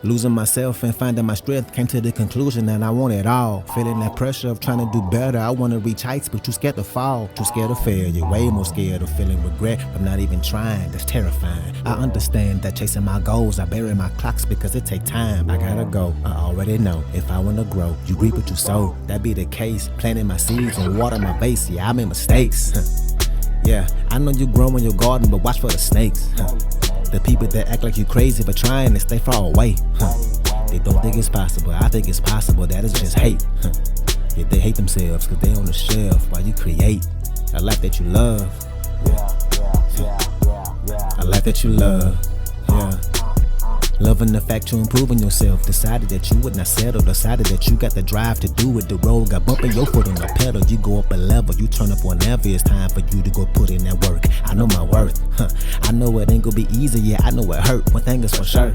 Losing myself and finding my strength, came to the conclusion that I want it all. Feeling that pressure of trying to do better. I want to reach heights, but too scared to fall. Too scared of failure. Way more scared of feeling regret from not even trying. That's terrifying. I understand that chasing my goals, I bury my clocks because it take time. I gotta go. I already know. If I want to grow, you reap what you sow. That be the case. Planting my seeds and water my base. Yeah, I made mistakes. Yeah, I know you grow in your garden, but watch for the snakes. The people that act like you crazy for trying to stay far away. They don't think it's possible. I think it's possible. That is just hate. Yeah, they hate themselves because they on the shelf while you create a life that you love. A life that you love. Yeah. Loving the fact you're improving yourself. Decided that you would not settle. Decided that you got the drive to do it. The road got bumping your foot on the pedal. You go up a level. You turn up whenever it's time for you to go put in that work. I know my worth. I know it ain't gonna be easy. Yeah, I know it hurt. One thing is for sure.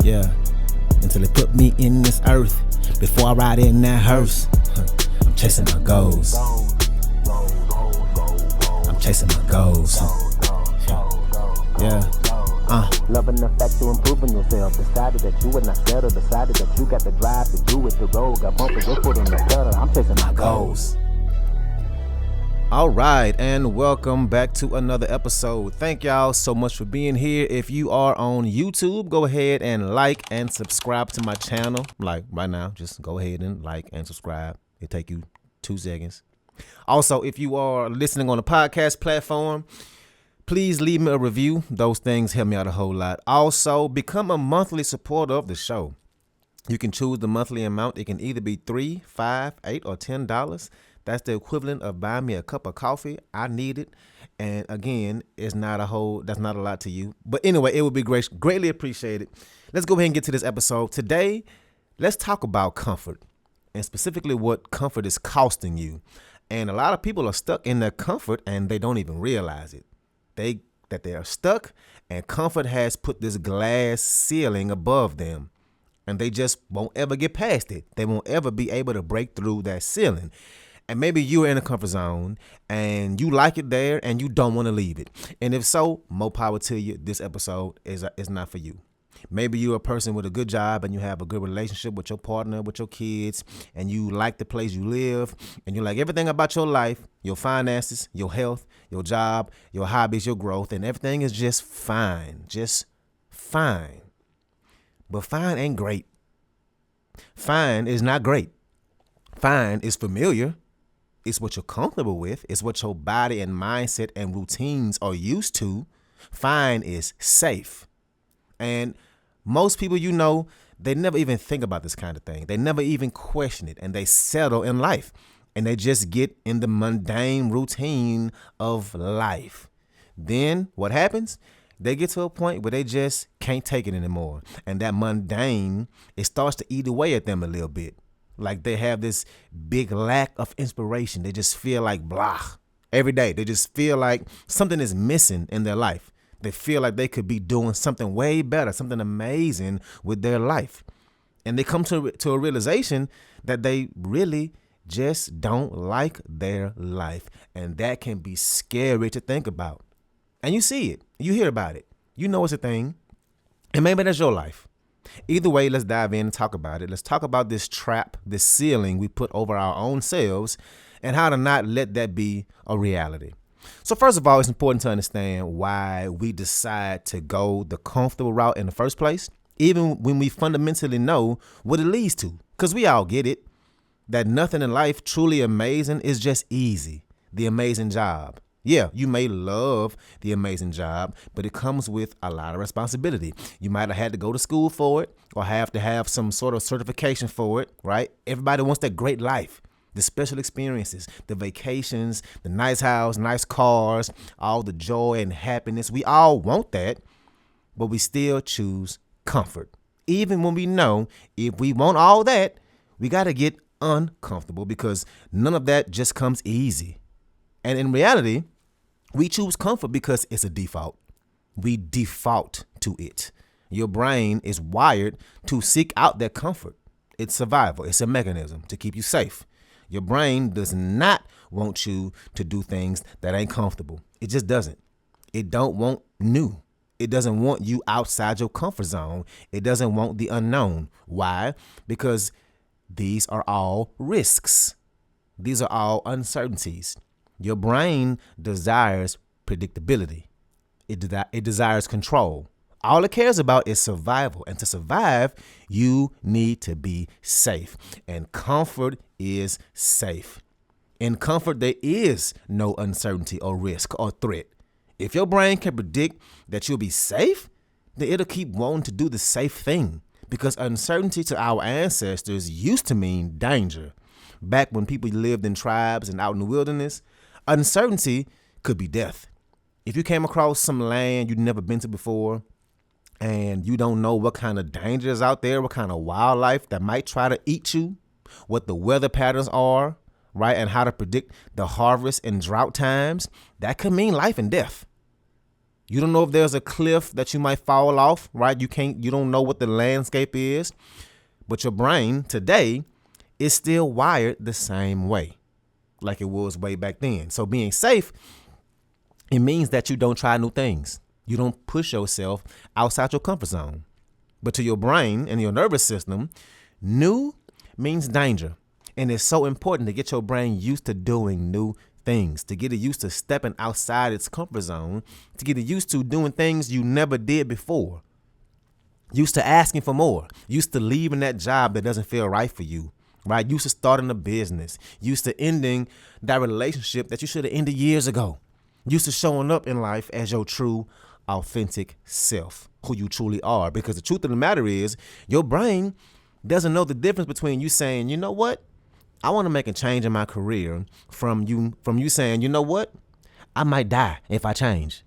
Yeah. Until they put me in this earth. Before I ride in that hearse. I'm chasing my goals. I'm chasing my goals. Yeah. Loving the fact you're improving yourself. Decided that you would not settle. Decided that you got the drive to do it. The road got bumping your foot on the pedal. I'm chasing my goals. All right, and welcome back to another episode. Thank y'all so much for being here. If you are on YouTube, go ahead and like and subscribe to my channel. Like right now, just go ahead and like and subscribe. It'll take you 2 seconds. Also, if you are listening on a podcast platform, please leave me a review. Those things help me out a whole lot. Also, become a monthly supporter of the show. You can choose the monthly amount. It can either be $3, $5, $8, or $10. That's the equivalent of buying me a cup of coffee. I need it. And again, that's not a lot to you. But anyway, it would be greatly appreciated. Let's go ahead and get to this episode. Today, let's talk about comfort, and specifically what comfort is costing you. And a lot of people are stuck in their comfort and they don't even realize it. They are stuck, and comfort has put this glass ceiling above them, and they just won't ever get past it. They won't ever be able to break through that ceiling. And maybe you're in a comfort zone and you like it there and you don't want to leave it. And if so, more power to you. This episode is not for you. Maybe you're a person with a good job and you have a good relationship with your partner, with your kids, and you like the place you live, and you like everything about your life, your finances, your health, your job, your hobbies, your growth, and everything is just fine. Just fine. But fine ain't great. Fine is not great. Fine is familiar. It's what you're comfortable with. It's what your body and mindset and routines are used to. Fine is safe. And most people, they never even think about this kind of thing. They never even question it, and they settle in life, and they just get in the mundane routine of life. Then what happens? They get to a point where they just can't take it anymore. And that mundane, it starts to eat away at them a little bit. Like they have this big lack of inspiration. They just feel like blah every day. They just feel like something is missing in their life. They feel like they could be doing something way better, something amazing with their life. And they come to a realization that they really just don't like their life. And that can be scary to think about. And you see it. You hear about it. You know it's a thing. And maybe that's your life. Either way, let's dive in and talk about it. Let's talk about this trap, this ceiling we put over our own selves, and how to not let that be a reality. So first of all, it's important to understand why we decide to go the comfortable route in the first place, even when we fundamentally know what it leads to. Because we all get it, that nothing in life truly amazing is just easy. The amazing job. Yeah, you may love the amazing job, but it comes with a lot of responsibility. You might have had to go to school for it or have to have some sort of certification for it, right? Everybody wants that great life, the special experiences, the vacations, the nice house, nice cars, all the joy and happiness. We all want that, but we still choose comfort. Even when we know if we want all that, we got to get uncomfortable because none of that just comes easy. And in reality, we choose comfort because it's a default. We default to it. Your brain is wired to seek out that comfort. It's survival. It's a mechanism to keep you safe. Your brain does not want you to do things that ain't comfortable. It just doesn't. It don't want new. It doesn't want you outside your comfort zone. It doesn't want the unknown. Why? Because these are all risks. These are all uncertainties. Your brain desires predictability. It desires control. All it cares about is survival. And to survive, you need to be safe. And comfort is safe. In comfort, there is no uncertainty or risk or threat. If your brain can predict that you'll be safe, then it'll keep wanting to do the safe thing. Because uncertainty to our ancestors used to mean danger. Back when people lived in tribes and out in the wilderness, uncertainty could be death. If you came across some land you'd never been to before, and you don't know what kind of danger is out there, what kind of wildlife that might try to eat you, what the weather patterns are, right, and how to predict the harvest and drought times, that could mean life and death. You don't know if there's a cliff that you might fall off, right? You don't know what the landscape is, but your brain today is still wired the same way, like it was way back then. So being safe, it means that you don't try new things. You don't push yourself outside your comfort zone. But to your brain and your nervous system, new means danger. And it's so important to get your brain used to doing new things, to get it used to stepping outside its comfort zone, to get it used to doing things you never did before, used to asking for more, used to leaving that job that doesn't feel right for you, right? Used to starting a business, used to ending that relationship that you should have ended years ago, used to showing up in life as your true, authentic self, who you truly are. Because the truth of the matter is, your brain doesn't know the difference between you saying, you know what, I want to make a change in my career, from you saying, you know what, I might die if I change.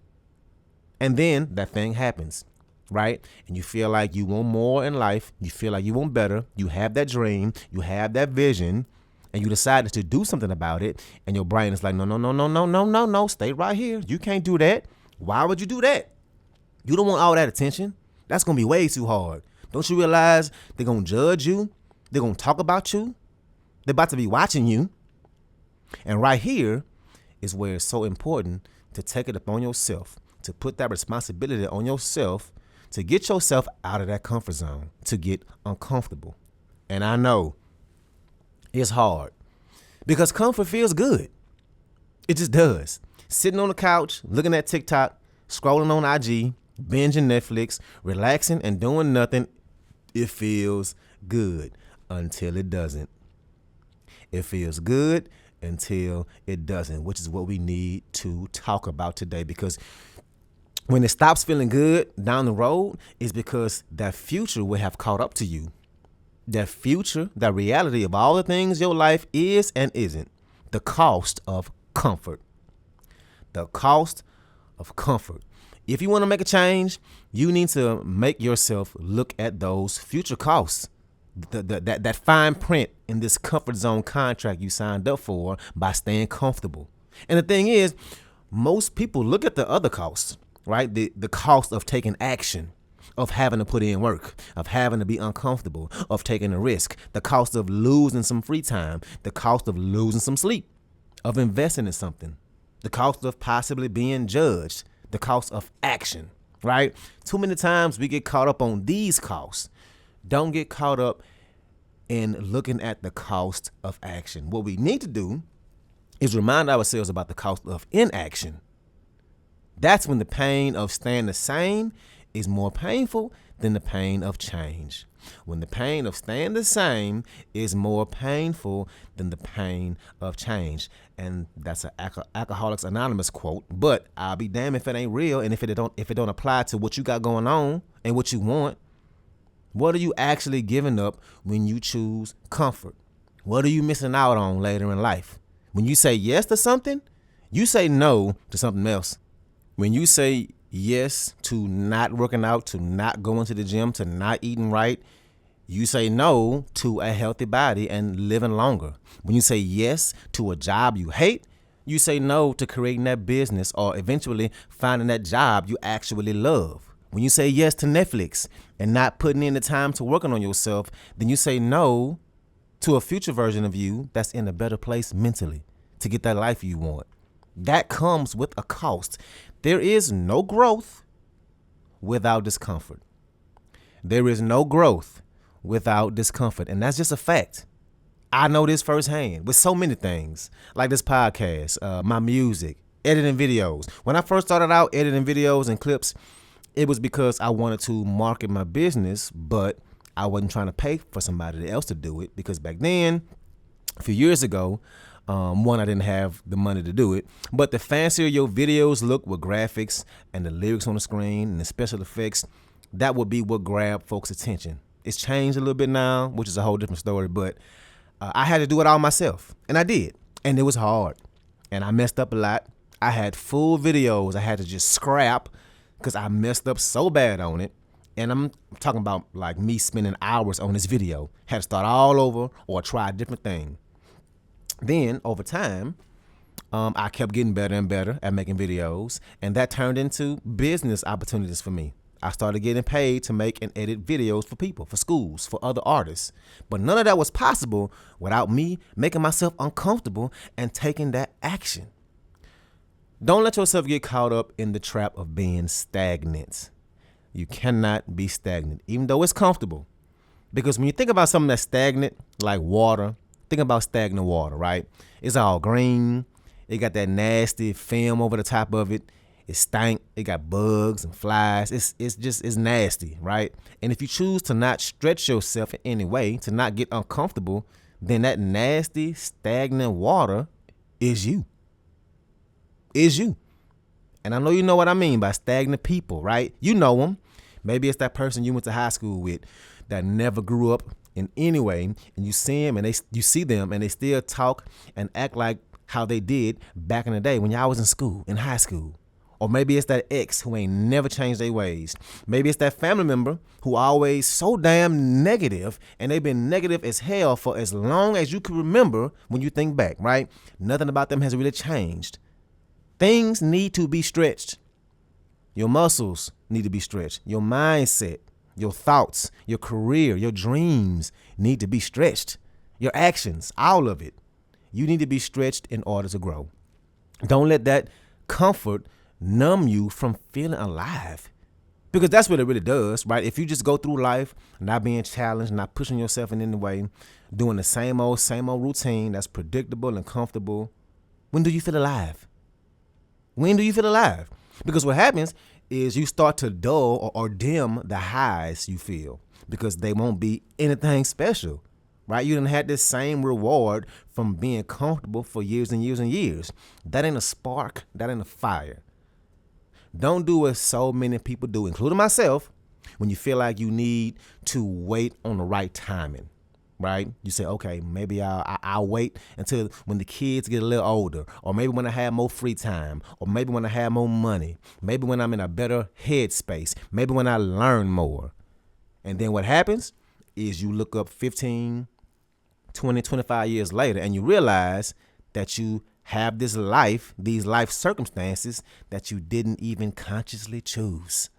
And then that thing happens, right? And you feel like you want more in life. You feel like you want better. You have that dream. You have that vision. And you decided to do something about it. And your brain is like, no, stay right here. You can't do that. Why would you do that? You don't want all that attention. That's going to be way too hard. Don't you realize they're going to judge you? They're going to talk about you. They're about to be watching you. And right here is where it's so important to take it upon yourself, to put that responsibility on yourself, to get yourself out of that comfort zone, to get uncomfortable. And I know it's hard because comfort feels good. It just does. Sitting on the couch, looking at TikTok, scrolling on IG, binging Netflix, relaxing and doing nothing, it feels good until it doesn't. It feels good until it doesn't, which is what we need to talk about today. Because when it stops feeling good down the road, is because that future will have caught up to you. That future, that reality of all the things your life is and isn't. The cost of comfort. The cost of comfort. If you want to make a change, you need to make yourself look at those future costs. That fine print in this comfort zone contract you signed up for by staying comfortable. And the thing is, most people look at the other costs, right? The cost of taking action, of having to put in work, of having to be uncomfortable, of taking a risk, the cost of losing some free time, the cost of losing some sleep, of investing in something, the cost of possibly being judged, the cost of action, right? Too many times we get caught up on these costs. Don't get caught up in looking at the cost of action. What we need to do is remind ourselves about the cost of inaction. That's when the pain of staying the same is more painful than the pain of change. When the pain of staying the same is more painful than the pain of change. And that's an Alcoholics Anonymous quote, but I'll be damned if it ain't real and if it don't apply to what you got going on and what you want. What are you actually giving up when you choose comfort? What are you missing out on later in life? When you say yes to something, you say no to something else. When you say yes to not working out, to not going to the gym, to not eating right, you say no to a healthy body and living longer. When you say yes to a job you hate, you say no to creating that business or eventually finding that job you actually love. When you say yes to Netflix and not putting in the time to working on yourself, then you say no to a future version of you that's in a better place mentally to get that life you want. That comes with a cost. There is no growth without discomfort. There is no growth without discomfort. And that's just a fact. I know this firsthand with so many things, like this podcast, my music, editing videos. When I first started out editing videos and clips, it was because I wanted to market my business, but I wasn't trying to pay for somebody else to do it, because back then, a few years ago, I didn't have the money to do it. But the fancier your videos look with graphics and the lyrics on the screen and the special effects, that would be what grabbed folks' attention. It's changed a little bit now, which is a whole different story, but I had to do it all myself, and I did, and it was hard, and I messed up a lot. I had full videos I had to just scrap because I messed up so bad on it, and I'm talking about like me spending hours on this video. Had to start all over or try a different thing. Then, over time, I kept getting better and better at making videos, and that turned into business opportunities for me. I started getting paid to make and edit videos for people, for schools, for other artists. But none of that was possible without me making myself uncomfortable and taking that action. Don't let yourself get caught up in the trap of being stagnant. You cannot be stagnant, even though it's comfortable. Because when you think about something that's stagnant, like water, think about stagnant water, right? It's all green. It got that nasty film over the top of it. It stank. It got bugs and flies. It's nasty, right? And if you choose to not stretch yourself in any way, to not get uncomfortable, then that nasty, stagnant water is you. Is you. And I know you know what I mean by stagnant people, right? You know them. Maybe it's that person you went to high school with that never grew up in any way, and you see them and you see them and they still talk and act like how they did back in the day when y'all was in school, in high school. Or maybe it's that ex who ain't never changed their ways. Maybe it's that family member who always so damn negative, and they've been negative as hell for as long as you can remember when you think back, right? Nothing about them has really changed. Things need to be stretched. Your muscles need to be stretched. Your mindset, your thoughts, your career, your dreams need to be stretched. Your actions, all of it. You need to be stretched in order to grow. Don't let that comfort numb you from feeling alive, because that's what it really does, right? If you just go through life not being challenged, not pushing yourself in any way, doing the same old routine that's predictable and comfortable, when do you feel alive? When do you feel alive? Because what happens is you start to dull or dim the highs you feel, because they won't be anything special, right? You done had this same reward from being comfortable for years and years and years. That ain't a spark. That ain't a fire. Don't do what so many people do, including myself, when you feel like you need to wait on the right timing, right? You say, okay, maybe I'll wait until when the kids get a little older, or maybe when I have more free time, or maybe when I have more money, maybe when I'm in a better headspace, maybe when I learn more. And then what happens is you look up 15, 20, 25 years later, and you realize that you have this life, these life circumstances that you didn't even consciously choose.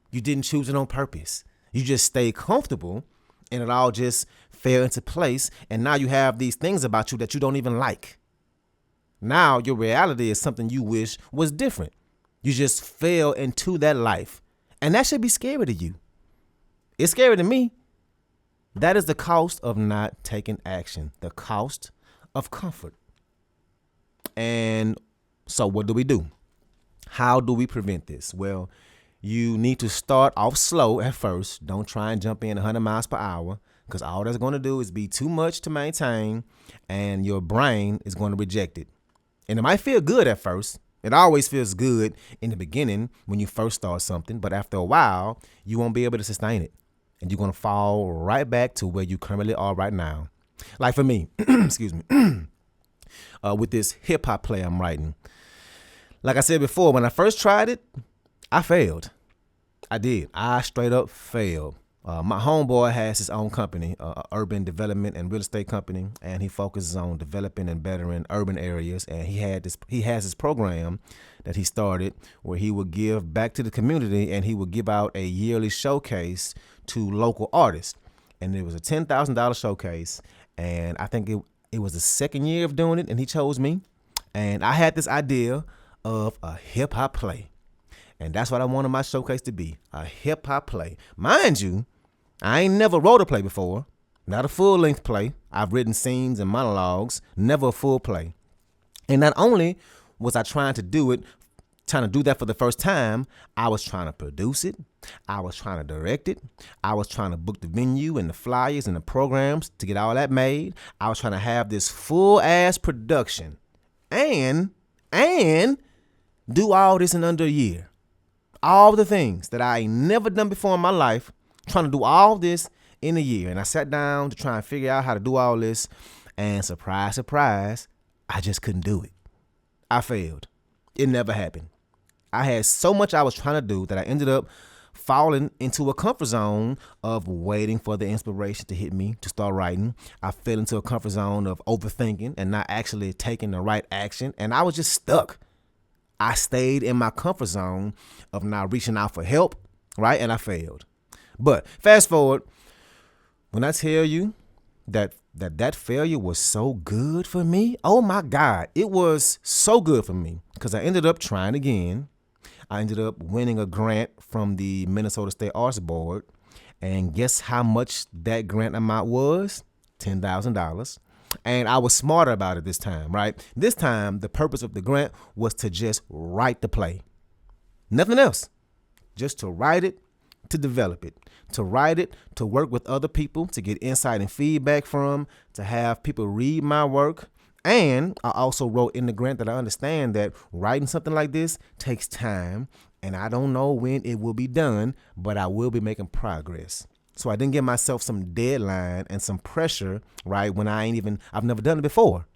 You didn't choose it on purpose. You just stayed comfortable, and it all just fell into place. And now you have these things about you that you don't even like. Now your reality is something you wish was different. You just fell into that life. And that should be scary to you. It's scary to me. That is the cost of not taking action, the cost of comfort. And so what do? How do we prevent this? Well, you need to start off slow at first. Don't try and jump in 100 miles per hour, because all that's going to do is be too much to maintain, and your brain is going to reject it. And it might feel good at first. It always feels good in the beginning when you first start something, but after a while, you won't be able to sustain it. And you're going to fall right back to where you currently are right now. Like for me, excuse me. With this hip hop play I'm writing. Like I said before, when I first tried it, I failed. I did. I straight up failed. My homeboy has his own company, urban development and real estate company, and he focuses on developing and bettering urban areas. And he has this program that he started where he would give back to the community, and he would give out a yearly showcase to local artists. And it was a $10,000 showcase, and I think it was the second year of doing it, and he chose me. And I had this idea of a hip hop play. And that's what I wanted my showcase to be, a hip-hop play. Mind you, I ain't never wrote a play before, not a full-length play. I've written scenes and monologues, never a full play. And not only was I trying to do that for the first time, I was trying to produce it. I was trying to direct it. I was trying to book the venue and the flyers and the programs to get all that made. I was trying to have this full-ass production and do all this in under a year. All the things that I ain't never done before in my life, trying to do all this in a year. And I sat down to try and figure out how to do all this. And surprise, surprise, I just couldn't do it. I failed. It never happened. I had so much I was trying to do that I ended up falling into a comfort zone of waiting for the inspiration to hit me to start writing. I fell into a comfort zone of overthinking and not actually taking the right action. And I was just stuck. I stayed in my comfort zone of not reaching out for help, right? And I failed. But fast forward, when I tell you that failure was so good for me, oh my God, it was so good for me because I ended up trying again. I ended up winning a grant from the Minnesota State Arts Board. And guess how much that grant amount was? $10,000. And I was smarter about it this time, right? This time, the purpose of the grant was to just write the play. Nothing else. Just to write it, to develop it. To write it, to work with other people, to get insight and feedback from, to have people read my work. And I also wrote in the grant that I understand that writing something like this takes time, and I don't know when it will be done, but I will be making progress. So I didn't give myself some deadline and some pressure, right, when I've never done it before.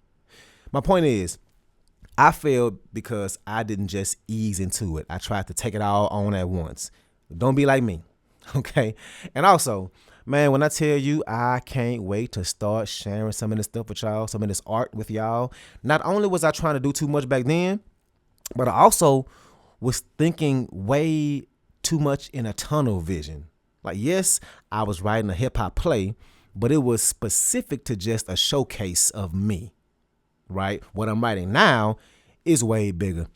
My point is, I failed because I didn't just ease into it. I tried to take it all on at once. Don't be like me, okay? And also, man, when I tell you I can't wait to start sharing some of this stuff with y'all, some of this art with y'all, not only was I trying to do too much back then, but I also was thinking way too much in a tunnel vision. Like, yes, I was writing a hip hop play, but it was specific to just a showcase of me, right? What I'm writing now is way bigger.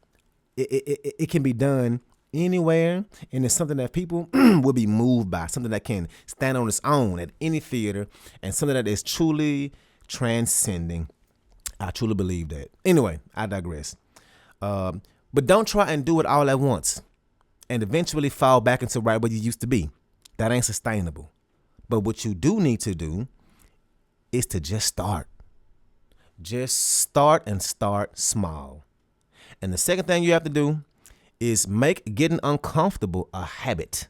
It can be done anywhere, and it's something that people will be moved by, something that can stand on its own at any theater, and something that is truly transcending. I truly believe that. Anyway, I digress. But don't try and do it all at once and eventually fall back into right where you used to be. That ain't sustainable. But what you do need to do is to just start. Just start and start small. And the second thing you have to do is make getting uncomfortable a habit,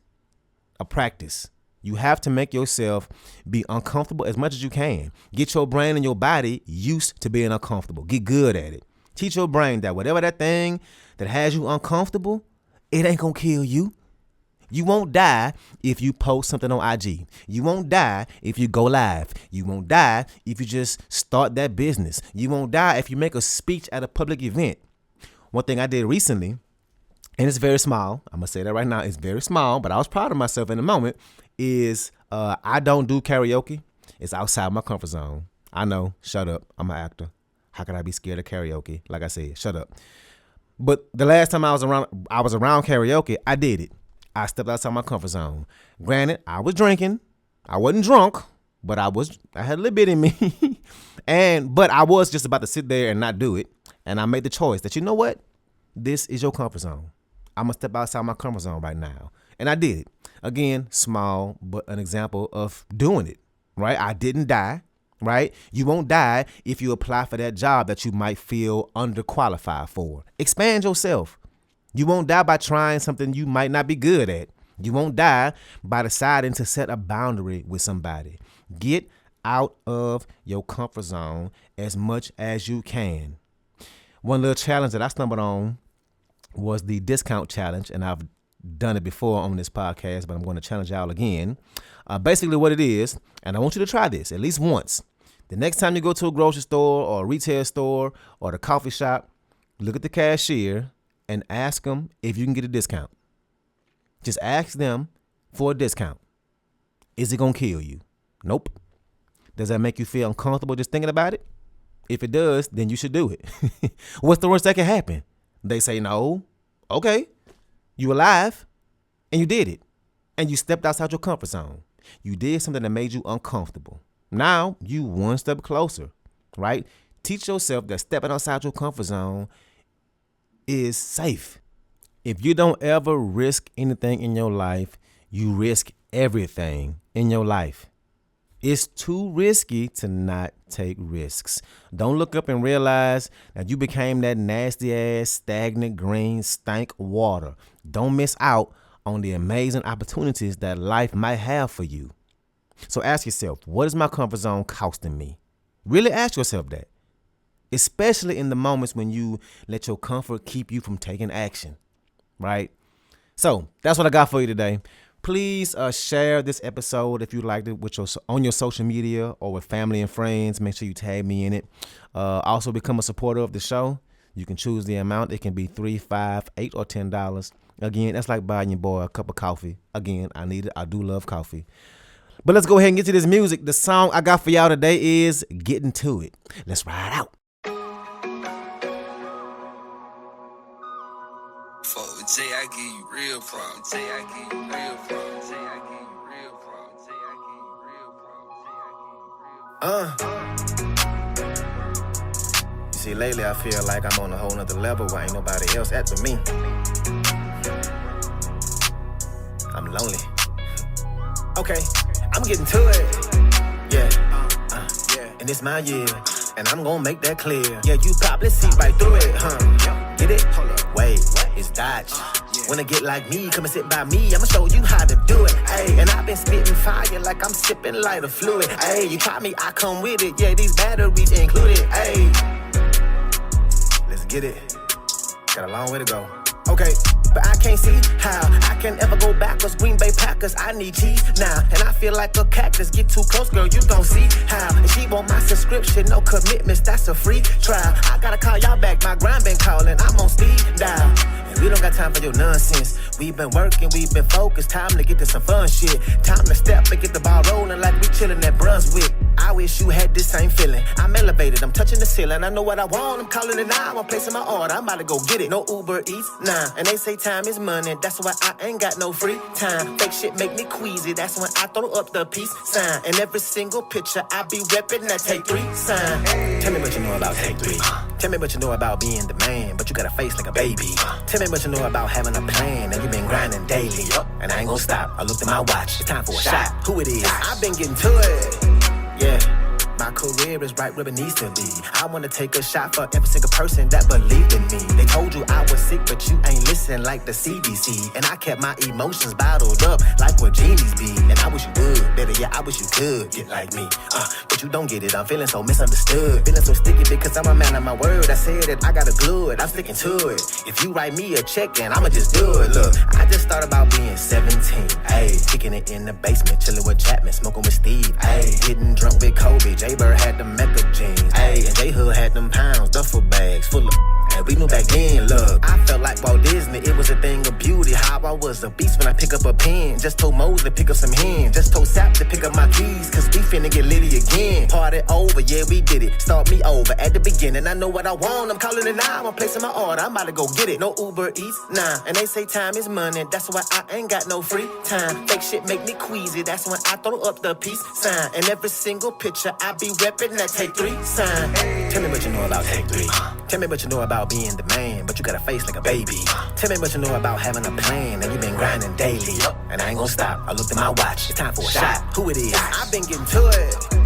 a practice. You have to make yourself be uncomfortable as much as you can. Get your brain and your body used to being uncomfortable. Get good at it. Teach your brain that whatever that thing that has you uncomfortable, it ain't gonna kill you. You won't die if you post something on IG. You won't die if you go live. You won't die if you just start that business. You won't die if you make a speech at a public event. One thing I did recently, and it's very small, I'm going to say that right now, it's very small, but I was proud of myself in the moment, is I don't do karaoke. It's outside my comfort zone. I know, shut up, I'm an actor. How could I be scared of karaoke? Like I said, shut up. But the last time I was around karaoke, I did it. I stepped outside my comfort zone. Granted, I was drinking. I wasn't drunk, but I had a little bit in me. But I was just about to sit there and not do it. And I made the choice that, you know what? This is your comfort zone. I'm going to step outside my comfort zone right now. And I did it. Again, small, but an example of doing it, right? I didn't die, right? You won't die if you apply for that job that you might feel underqualified for. Expand yourself. You won't die by trying something you might not be good at. You won't die by deciding to set a boundary with somebody. Get out of your comfort zone as much as you can. One little challenge that I stumbled on was the discount challenge, and I've done it before on this podcast, but I'm going to challenge y'all again. Basically what it is, and I want you to try this at least once. The next time you go to a grocery store or a retail store or the coffee shop, look at the cashier and ask them if you can get a discount. Just ask them for a discount. Is it going to kill you? Nope. Does that make you feel uncomfortable just thinking about it? If it does, then you should do it. What's the worst that can happen? They say no. Okay. You alive, and you did it. And you stepped outside your comfort zone. You did something that made you uncomfortable. Now you one step closer, right? Teach yourself that stepping outside your comfort zone is safe. If you don't ever risk anything in your life, you risk everything in your life. It's too risky to not take risks. Don't look up and realize that you became that nasty ass, stagnant, green, stank water. Don't miss out on the amazing opportunities that life might have for you. So ask yourself, what is my comfort zone costing me? Really ask yourself that, especially in the moments when you let your comfort keep you from taking action, right? So that's what I got for you today. Please share this episode if you liked it on your social media or with family and friends. Make sure you tag me in it. Also become a supporter of the show. You can choose the amount. It can be $3, $5, $8, or $10. Again, that's like buying your boy a cup of coffee. Again, I need it. I do love coffee. But let's go ahead and get to this music. The song I got for y'all today is Getting To It. Let's ride out. Fuck with Jay, I give you real problems. Jay, I give you real problems. Jay, I give you real problems. Jay, I give you real problems. Jay, I give you real problems. You see, lately I feel like I'm on a whole nother level where ain't nobody else at but me. I'm lonely. Okay, I'm getting to it. Yeah, and it's my year, and I'm gonna make that clear. Yeah, you probably see right through it, huh? Get it? Wait, it's Dodge. Wanna get like me, come and sit by me, I'ma show you how to do it. Ayy, and I've been spitting fire like I'm sipping lighter fluid. Ayy, you try me, I come with it. Yeah, these batteries included. Ayy, let's get it. Got a long way to go. Okay, but I can't see how I can ever go backwards. Green Bay Packers, I need cheese now. And I feel like a cactus. Get too close, girl, you gon' see how. And she want my subscription, no commitments, that's a free trial. I gotta call y'all back, my grind been calling, I'm on speed dial. And we don't got time for your nonsense. We've been working, we've been focused. Time to get to some fun shit. Time to step and get the ball rolling like we chillin' at Brunswick. I wish you had this same feeling. I'm elevated, I'm touching the ceiling. I know what I want, I'm calling it now. I'm placing my order, I'm about to go get it. No Uber Eats, nah. And they say time is money, that's why I ain't got no free time. Fake shit make me queasy, that's when I throw up the peace sign. And every single picture I be reppin' that Take 3 sign. Tell me what you know about Take 3. Tell me what you know about being the man, but you got a face like a baby. Tell me what you know about having a plan, and you been grinding daily. And I ain't gon' stop, I looked at my watch, it's time for a shot. Who it is? I've been getting to it. Yeah, my career is right where it needs to be. I wanna take a shot for every single person that believed in me. They told you I was sick, but you ain't listen like the CDC. And I kept my emotions bottled up like what genies be. And I wish you would, better yet, I wish you could get like me. But you don't get it, I'm feeling so misunderstood. Feeling so sticky because I'm a man of my word. I said it, I gotta glue it, I'm sticking to it. If you write me a check, then I'ma just do it. Look, I just thought about being 17. Ayy, kicking it in the basement, chilling with Chapman, smoking with Steve. Ayy, getting drunk with Kobe. J-Bird had the Mecca jeans. Ayy, and J-Hood had them pounds, duffel bags full of. And we knew back then, look, I felt like Walt Disney, it was a thing of beauty. How I was a beast when I pick up a pen. Just told Mosley pick up some hands. Just told Sap to pick up my keys, cause we finna get litty again. Party over, yeah, we did it. Start me over at the beginning. I know what I want, I'm calling it now. I'm placing my order, I'm about to go get it. No Uber Eats, nah. And they say time is money, that's why I ain't got no free time. Fake shit make me queasy, that's when I throw up the peace sign. And every single picture I be reppin' that Take 3 sign. Tell me what you know about Take 3. Tell me what you know about being the man, but you got a face like a baby. Tell me what you know about having a plan, and you been grinding daily. And I ain't gon' stop, I looked at my watch, it's time for a shot. Who it is? I've been getting to it.